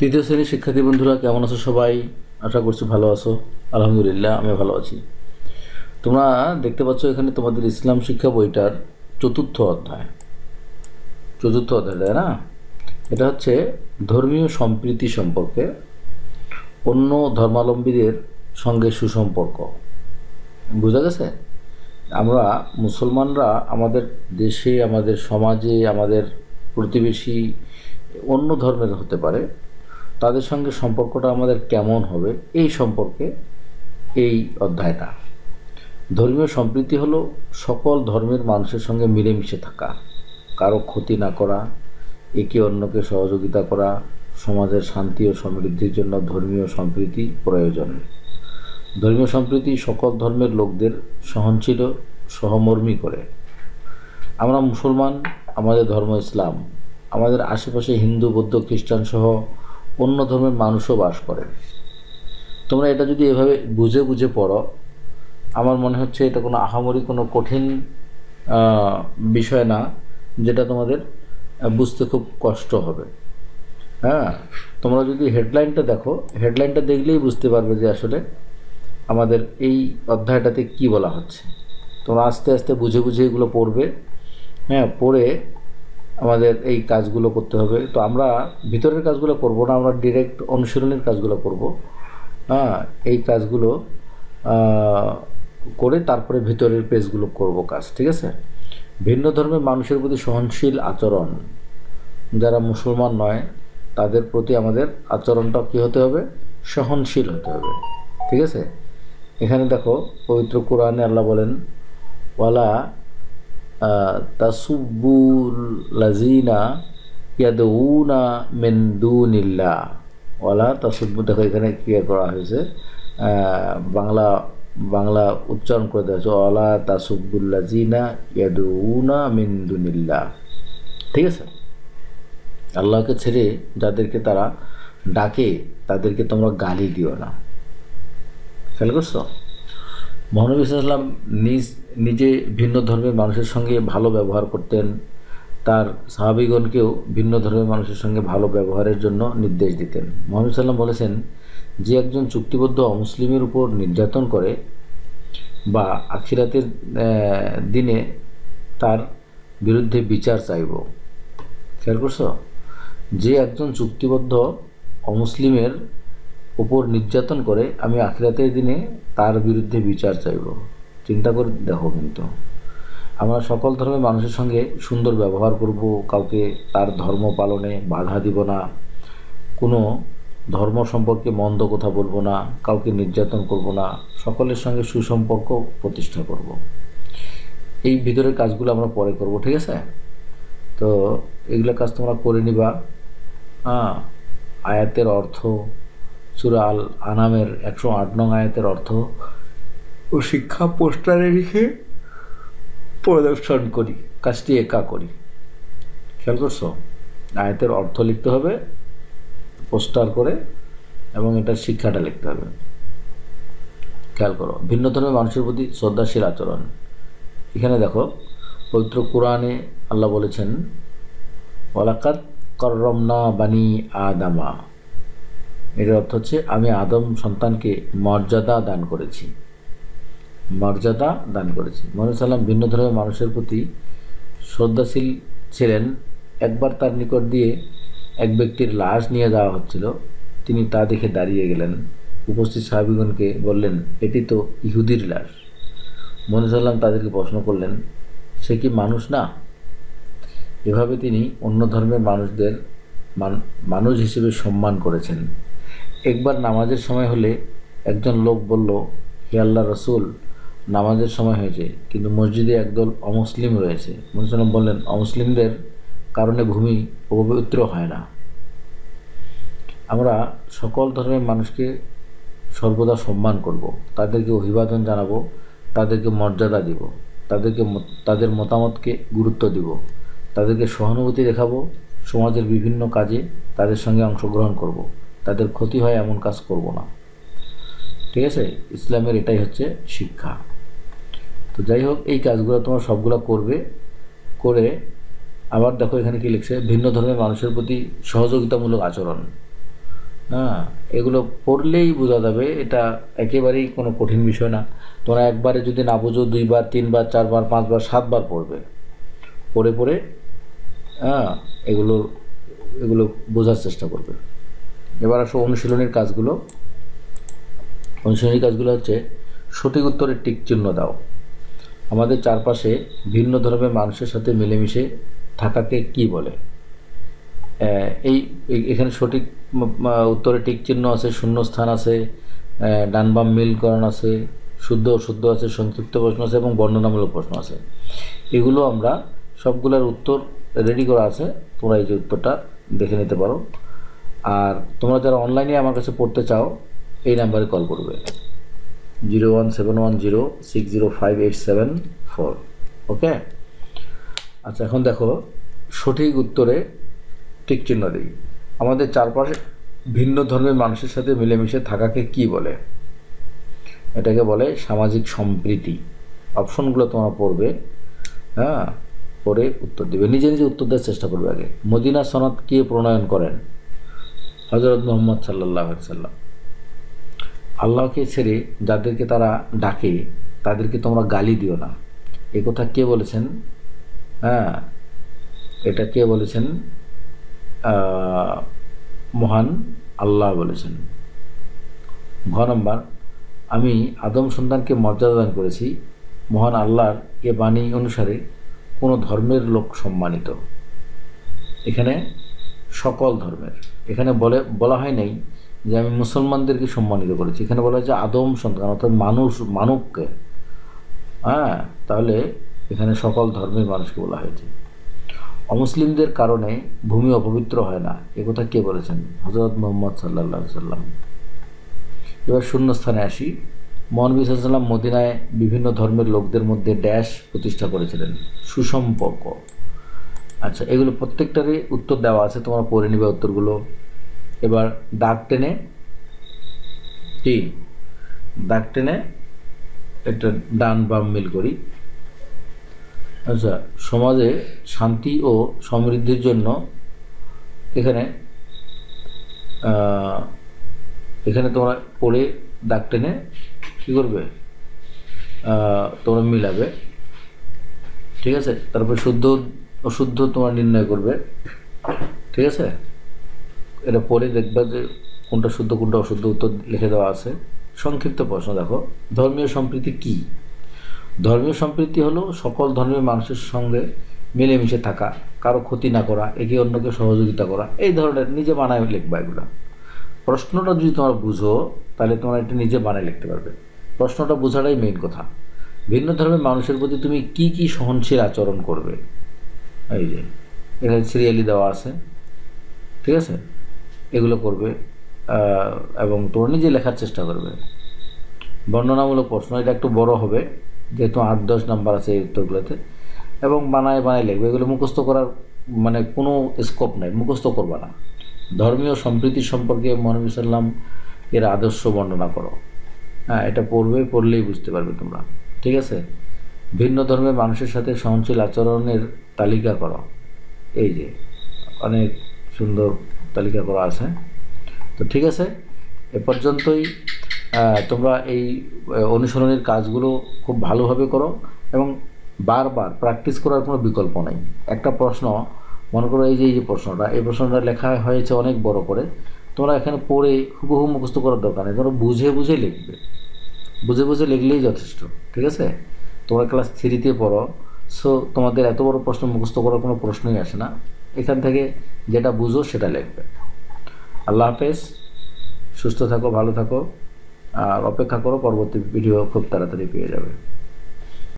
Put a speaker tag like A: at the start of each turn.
A: তৃতীয় শ্রেণীর শিক্ষার্থী বন্ধুরা কেমন আছো সবাই? আশা করছি ভালো আছো। আলহামদুলিল্লাহ আমি ভালো আছি। তোমরা দেখতে পাচ্ছ এখানে তোমাদের ইসলাম শিক্ষা বইটার চতুর্থ অধ্যায়, তাই না? এটা হচ্ছে ধর্মীয় সম্প্রীতি সম্পর্কে, অন্য ধর্মাবলম্বীদের সঙ্গে সুসম্পর্ক। বোঝা গেছে? আমরা মুসলমানরা আমাদের দেশে, আমাদের সমাজে, আমাদের প্রতিবেশী অন্য ধর্মের হতে পারে, তাদের সঙ্গে সম্পর্কটা আমাদের কেমন হবে এই সম্পর্কে এই অধ্যায়টা। ধর্মীয় সম্প্রীতি হলো সকল ধর্মের মানুষের সঙ্গে মিলেমিশে থাকা, কারো ক্ষতি না করা, একে অন্যকে সহযোগিতা করা। সমাজের শান্তি ও সমৃদ্ধির জন্য ধর্মীয় সম্প্রীতি প্রয়োজন। ধর্মীয় সম্প্রীতি সকল ধর্মের লোকদের সহনশীল সহমর্মী করে। আমরা মুসলমান, আমাদের ধর্ম ইসলাম, আমাদের আশেপাশে হিন্দু, বৌদ্ধ, খ্রিস্টান সহ অন্য ধর্মের মানুষও বাস করে। তোমরা এটা যদি এভাবে বুঝে বুঝে পড়ো, আমার মনে হচ্ছে এটা কোনো আহামরি কোনো কঠিন বিষয় না, যেটা তোমাদের বুঝতে খুব কষ্ট হবে। হ্যাঁ, তোমরা যদি হেডলাইনটা দেখো, হেডলাইনটা দেখলেই বুঝতে পারবে যে আসলে আমাদের এই অধ্যায়টাতে কি বলা হচ্ছে। তোমরা আস্তে আস্তে বুঝে বুঝে এগুলো পড়বে। হ্যাঁ, পড়ে আমাদের এই কাজগুলো করতে হবে। তো আমরা ভিতরের কাজগুলো করব না, আমরা ডিরেক্ট অনুশীলনের কাজগুলো করব। হ্যাঁ, এই কাজগুলো করে তারপরে ভিতরের পেজগুলো করব কাজ, ঠিক আছে? ভিন্ন ধর্মের মানুষের প্রতি সহনশীল আচরণ। যারা মুসলমান নয় তাদের প্রতি আমাদের আচরণটা কী হতে হবে? সহনশীল হতে হবে, ঠিক আছে? এখানে দেখো পবিত্র কোরআনে আল্লাহ বলেন, ওয়ালা তাসুব্বুল লাযিনা ইয়াদউনা মিন দুনিল্লাহ। ওয়ালা তাসুব্বু, দেখো এখানে কি করা হয়েছে, বাংলা উচ্চারণ করে দেওয়া হয়েছে, ওয়ালা তাসুব্বুল লাযিনা ইয়াদউনা মিন দুনিল্লাহ। ঠিক আছে? আল্লাহকে ছেড়ে যাদেরকে তারা ডাকে তাদেরকে তোমরা গালি দিও না। খেয়াল করছো? মহানবী সাল্লাল্লাহু আলাইহি ওয়াসাল্লাম নিজে ভিন্ন ধর্মের মানুষের সঙ্গে ভালো ব্যবহার করতেন, তার সাহাবীগণকেও ভিন্ন ধর্মের মানুষের সঙ্গে ভালো ব্যবহারের জন্য নির্দেশ দিতেন। মহানবী সাল্লাল্লাহু আলাইহি ওয়াসাল্লাম বলেছেন, যে একজন চুক্তিবদ্ধ অমুসলিমের উপর নির্যাতন করে বা আখিরাতের দিনে তার বিরুদ্ধে বিচার চাইব। খেয়াল করছো? যে একজন চুক্তিবদ্ধ অমুসলিমের উপর নির্যাতন করে, আমি আখিরাতের দিনে তার বিরুদ্ধে বিচার চাইব। চিন্তা করে দেখো। কিন্তু আমরা সকল ধর্মের মানুষের সঙ্গে সুন্দর ব্যবহার করব, কাউকে তার ধর্ম পালনে বাধা দিব না, কোনো ধর্ম সম্পর্কে মন্দ কথা বলবো না, কাউকে নির্যাতন করব না, সকলের সঙ্গে সুসম্পর্ক প্রতিষ্ঠা করব। এই ভিতরের কাজগুলো আমরা পরে করব, ঠিক আছে? তো এগুলো কাজ তোমরা করে নিবা। আয়াতের অর্থ, সূরা আল আনামের 108 নং আয়াতের অর্থ ও শিক্ষা পোস্টারে লিখে প্রদর্শন করি, কাজটি একা করি। খেয়াল করছো? আয়াতের অর্থ লিখতে হবে পোস্টার করে, এবং এটার শিক্ষাটা লিখতে হবে। খেয়াল করো, ভিন্ন ধর্মের মানুষের প্রতি শ্রদ্ধাশীল আচরণ। এখানে দেখো পবিত্র কোরআনে আল্লাহ বলেছেন, ওয়ালাকাদ কাররামনা বানি আদামা। এর অর্থ হচ্ছে আমি আদম সন্তানকে মর্যাদা দান করেছি। মর্যাদা দান করেছি। মুহাম্মদ সাল্লাম ভিন্ন ধর্মের মানুষের প্রতি শ্রদ্ধাশীল ছিলেন। একবার তার নিকট দিয়ে এক ব্যক্তির লাশ নিয়ে যাওয়া হচ্ছিল, তিনি তা দেখে দাঁড়িয়ে গেলেন। উপস্থিত সাহাবীগণকে বললেন, এটি তো ইহুদির লাশ। মুহাম্মদ সাল্লাম তাদেরকে প্রশ্ন করলেন, সে কি মানুষ না? এভাবে তিনি অন্য ধর্মের মানুষদের মানুষ হিসেবে সম্মান করেছেন। একবার নামাজের সময় হলে একজন লোক বলল, হে আল্লাহর রাসূল, নামাজের সময় হয়েছে কিন্তু মসজিদে একদল অমুসলিম রয়েছে। মুহাম্মদ বললেন, অমুসলিমদের কারণে ভূমি অপবিত্র হয় না। আমরা সকল ধর্মের মানুষকে সর্বদা সম্মান করব, তাদেরকে অভিবাদন জানাবো, তাদেরকে মর্যাদা দিব, তাদের মতামতকে গুরুত্ব দিব, তাদেরকে সহানুভূতি দেখাবো, সমাজের বিভিন্ন কাজে তাদের সঙ্গে অংশগ্রহণ করব, তাদের ক্ষতি হয় এমন কাজ করব না। ঠিক আছে? ইসলামের এটাই হচ্ছে শিক্ষা। তো যাই হোক, এই কাজগুলো তোমরা সবগুলো করবে। করে আবার দেখো এখানে কি লিখছে, ভিন্ন ধর্মের মানুষের প্রতি সহযোগিতামূলক আচরণ। হ্যাঁ, এগুলো পড়লেই বোঝা যাবে, এটা একেবারেই কোনো কঠিন বিষয় না। তোমরা একবারে যদি না বুঝো 2বার 3বার 4বার 5বার 7বার পড়বে, পড়ে পড়ে হ্যাঁ এগুলো এগুলো বোঝার চেষ্টা করবে। এবার আসো অনুশীলনের কাজগুলো। অনুশীলনী কাজগুলো হচ্ছে সঠিক উত্তরে টিক চিহ্ন দাও। আমাদের চারপাশে ভিন্ন ধর্মের মানুষের সাথে মিলেমিশে থাকাকে কি বলে? এখানে সঠিক উত্তরে টিক চিহ্ন আছে, শূন্যস্থান আছে, ডান বাম মিলকরণ আছে, শুদ্ধ অশুদ্ধ আছে, সংক্ষিপ্ত প্রশ্ন আছে এবং বর্ণনামূলক প্রশ্ন আছে। এগুলো আমরা সবগুলোর উত্তর রেডি করা আছে, তোমরা এই যে উত্তরটা দেখে নিতে পারো। আর তোমরা যারা অনলাইনে আমার কাছে পড়তে চাও এই নাম্বারে কল করবে 01710605874। ওকে, আচ্ছা এখন দেখো সঠিক উত্তরে টিক চিহ্ন দিই। আমাদের চারপাশে ভিন্ন ধর্মের মানুষের সাথে মিলেমিশে থাকাকে কি বলে? এটাকে বলে সামাজিক সম্প্রীতি। অপশনগুলো তোমরা পড়বে, হ্যাঁ, পড়ে উত্তর দেবে, নিজে নিজে উত্তর দেওয়ার চেষ্টা করবে। আগে মদিনা সনদ কে প্রণয়ন করেন? হযরত মুহাম্মদ সাল্লাল্লাহু আলাইহি ওয়াসাল্লাম। আল্লাহকে ছেড়ে যাদেরকে তারা ডাকে তাদেরকে তোমরা গালি দিও না, এ কথা কে বলেছেন? হ্যাঁ, এটা কে বলেছেন? মহান আল্লাহ বলেছেন। ঘ নম্বর, আমি আদম সন্তানকে মর্যাদা দান করেছি, মহান আল্লাহর এ বাণী অনুসারে কোনো ধর্মের লোক সম্মানিত। এখানে সকল ধর্মের, এখানে বলা হয় নাই যে আমি মুসলমানদেরকে সম্মানিত করেছি, এখানে বলা হয়েছে আদম সন্তান অর্থাৎ মানবকে। হ্যাঁ, তাহলে এখানে সকল ধর্মের মানুষকে বলা হয়েছে। অমুসলিমদের কারণে ভূমি অপবিত্র হয় না, একথা কে বলেছেন? হযরত মুহাম্মদ সাল্লাল্লাহু আলাইহি ওয়াসাল্লাম। এবার শূন্যস্থানে আসি। মহানবী সাল্লাল্লাহু আলাইহি ওয়াসাল্লাম মদিনায় বিভিন্ন ধর্মের লোকদের মধ্যে ড্যাশ প্রতিষ্ঠা করেছিলেন, সুসম্পর্ক। আচ্ছা, এগুলো প্রত্যেকটারই উত্তর দেওয়া আছে, তোমরা পড়ে নিবে উত্তরগুলো। এবার দাগ টেনে একটা ডান বাম মিল করি। আচ্ছা, সমাজে শান্তি ও সমৃদ্ধির জন্য এখানে তোমরা পড়ে দাগ টেনে কী করবে? তোমরা মিলাবে, ঠিক আছে? তারপর শুদ্ধ অশুদ্ধ তোমরা নির্ণয় করবে, ঠিক আছে? এটা পড়ে দেখবে যে কোনটা শুদ্ধ কোনটা অশুদ্ধ, উত্তর লিখে দেওয়া আছে। সংক্ষিপ্ত প্রশ্ন দেখো, ধর্মীয় সম্প্রীতি কি? ধর্মীয় সম্প্রীতি হলো সকল ধর্মের মানুষের সঙ্গে মিলেমিশে থাকা, কারো ক্ষতি না করা, একে অন্যকে সহযোগিতা করা, এই ধরনের। নিজে বানায় লিখবা এগুলো। প্রশ্নটা যদি তোমরা বুঝো তাহলে তোমরা এটা নিজে বানায় লিখতে পারবে। প্রশ্নটা বোঝাটাই মেইন কথা। ভিন্ন ধর্মের মানুষের প্রতি তুমি কি কি সহনশীল আচরণ করবে? এই যে এখানে সিরিয়ালি দেওয়া আছে, ঠিক আছে? এগুলো করবে এবং তোমরা নিজে লেখার চেষ্টা করবে। বর্ণনামূলক প্রশ্ন, এটা একটু বড় হবে যেহেতু 8-10 নাম্বার আছে এই উত্তরগুলোতে, এবং বানায় লিখবে। এগুলো মুখস্থ করার মানে কোনো স্কোপ নেই, মুখস্থ করবা না। ধর্মীয় সম্প্রীতি সম্পর্কে মহানবী সাল্লাম এর আদর্শ বর্ণনা করো। হ্যাঁ, এটা পড়লেই বুঝতে পারবে তোমরা, ঠিক আছে? ভিন্ন ধর্মের মানুষের সাথে সহনশীল আচরণের তালিকা করো। এই যে অনেক সুন্দর তালিকা করা আছে। তো ঠিক আছে, এ পর্যন্তই। তোমরা এই অনুসরণের কাজগুলো খুব ভালোভাবে করো এবং বারবার প্র্যাকটিস করার কোনো বিকল্প নেই। একটা প্রশ্ন মনে করো, এই যে প্রশ্নটা, এই প্রশ্নটা লেখা হয়েছে অনেক বড় করে, তোমরা এখানে পড়ে হুবহু মুখস্থ করার দরকার নেই, তোমরা বুঝে লিখবে, বুঝে লিখলেই যথেষ্ট, ঠিক আছে? তোমরা ক্লাস 3-তে পড়ো, সো তোমাদের এত বড় প্রশ্ন মুখস্থ করার কোনো প্রশ্নই আসে না। এখান থেকে যেটা বুঝো সেটা লিখবে। আল্লাহ হাফেজ, সুস্থ থাকো, ভালো থাকো, আর অপেক্ষা করো, পরবর্তী ভিডিও খুব তাড়াতাড়ি পেয়ে যাবে।